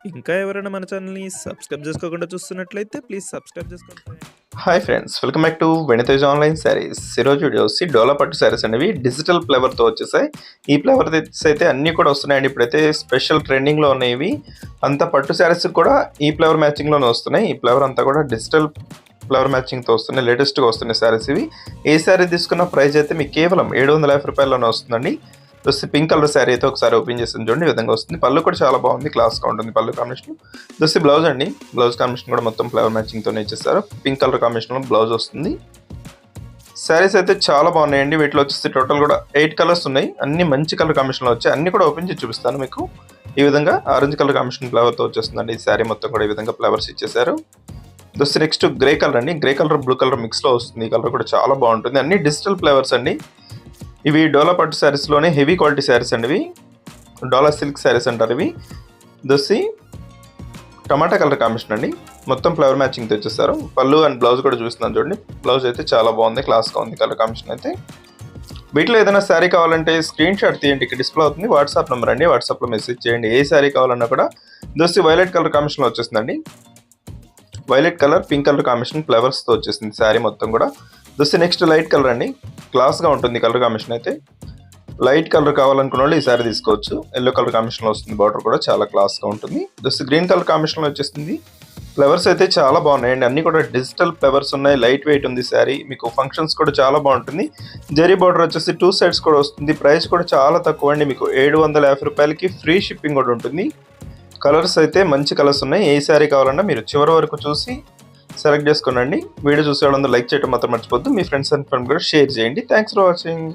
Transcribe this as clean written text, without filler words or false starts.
ఇంకా ఎవరైనా మన ఛానల్‌ని సబ్స్క్రైబ్ చేసుకోకుండా చూస్తున్నట్లయితే ప్లీజ్ సబ్స్క్రైబ్ చేసుకోండి friends. Hi friends, welcome back to వెనితేజ్ online saris. ఈరోజు వీడియో వచ్చి డోలా పట్టు శారీస్ అనేవి డిజిటల్ ఫ్లేవర్తో వచ్చేసాయి. ఈ ఫ్లేవర్ అయితే అన్నీ కూడా వస్తున్నాయండి. ఇప్పుడైతే స్పెషల్ ట్రెండింగ్లో ఉన్నాయి ఇవి. అంతా పట్టు శారీస్ కూడా ఈ ఫ్లేవర్ మ్యాచింగ్లోనే వస్తున్నాయి. ఈ ఫ్లేవర్ అంతా కూడా డిజిటల్ ఫ్లేవర్ మ్యాచింగ్తో వస్తున్నాయి. లేటెస్ట్గా వస్తున్నాయి శారీస్ ఇవి. ఏ శారీ తీసుకున్న ప్రైస్ అయితే మీకు కేవలం 750 రూపాయల్లోనే వస్తుందండి. వచ్చి పింక్ కలర్ శారీ అయితే ఒకసారి ఓపెన్ చేసి చూడండి, ఈ విధంగా వస్తుంది. పళ్ళు కూడా చాలా బాగుంది, క్లాస్గా ఉంటుంది పళ్ళు కాంబినేషన్. వచ్చి బ్లౌజ్ అండి, బ్లౌజ్ కాంబినేషన్ కూడా మొత్తం ఫ్లేవర్ మ్యాచింగ్తోనే ఇచ్చేస్తారు. పింక్ కలర్ కాంబినేషన్లో బ్లౌజ్ వస్తుంది. శారీస్ అయితే చాలా బాగున్నాయండి. వీటిలో వచ్చేసి టోటల్ కూడా 8 కలర్స్ ఉన్నాయి. అన్ని మంచి కలర్ కాంబినేషన్లో వచ్చాయి. అన్ని కూడా ఓపెన్ చేసి చూపిస్తాను మీకు. ఈ విధంగా ఆరెంజ్ కలర్ కాంబినేషన్ ఫ్లేవర్తో వచ్చేస్తుందండి. ఈ శారీ మొత్తం కూడా ఈ విధంగా ఫ్లేవర్స్ ఇచ్చేసారు. దోస్ నెక్స్ట్ గ్రే కలర్ అండి, గ్రే కలర్ బ్లూ కలర్ మిక్స్లో వస్తుంది. ఈ కలర్ కూడా చాలా బాగుంటుంది. అన్ని డిజిటల్ ఫ్లేవర్స్ అండి. ఇవి డోలా పట్టు శారీస్లోనే హెవీ క్వాలిటీ శారీస్ అండి. ఇవి డోలా సిల్క్ శారీస్ అంటారు ఇవి. దోసి టమాటా కలర్ కాంబినేషన్ అండి, మొత్తం ఫ్లవర్ మ్యాచింగ్ తెచ్చేస్తారు. పళ్ళు అండ్ బ్లౌజ్ కూడా చూస్తున్నాను చూడండి. బ్లౌజ్ అయితే చాలా బాగుంది, క్లాస్గా ఉంది కలర్ కాంబినేషన్ అయితే. వీటిలో ఏదైనా శారీ కావాలంటే స్క్రీన్ షాట్ తీయండి, ఇక్కడ డిస్ప్లే అవుతుంది. వాట్సాప్ నెంబర్ అండి, వాట్సాప్లో మెసేజ్ చేయండి. ఏ శారీ కావాలన్నా కూడా. దోసి వైలెట్ కలర్ కాంబినేషన్లో వచ్చేస్తుందండి. Violet colour pink colour combination ఫ్లవర్స్తో వచ్చేసింది శారీ మొత్తం కూడా. దోసి నెక్స్ట్ లైట్ కలర్ అండి, క్లాస్గా ఉంటుంది కలర్ కాంబినేషన్ అయితే. లైట్ కలర్ కావాలనుకున్న వాళ్ళు ఈ శారీ తీసుకోవచ్చు. ఎల్లో కలర్ కాంబినేషన్లో వస్తుంది, బార్డర్ కూడా చాలా క్లాస్గా ఉంటుంది. దోసి గ్రీన్ కలర్ కాంబినేషన్లో వచ్చేస్తుంది. ఫ్లవర్స్ అయితే చాలా బాగున్నాయండి, అన్ని కూడా డిజిటల్ ఫ్లవర్స్ ఉన్నాయి. లైట్ వెయిట్ ఉంది శారీ, మీకు ఫంక్షన్స్ కూడా చాలా బాగుంటుంది. జరీ బార్డర్ వచ్చేసి 2 సైడ్స్ కూడా వస్తుంది. ప్రైస్ కూడా చాలా తక్కువ అండి, మీకు 750 రూపాయలకి ఫ్రీ షిప్పింగ్ కూడా ఉంటుంది. కలర్స్ అయితే మంచి కలర్స్ ఉన్నాయి. ఏ శారీ కావాలన్నా మీరు చివరి వరకు చూసి సెలెక్ట్ చేసుకోనండి. వీడియో చూసే వాళ్ళందరూ లైక్ చేయడం మాత్రం మర్చిపోద్దు. మీ ఫ్రెండ్స్ అండ్ ఫ్రెండ్ కూడా షేర్ చేయండి. Thanks for watching.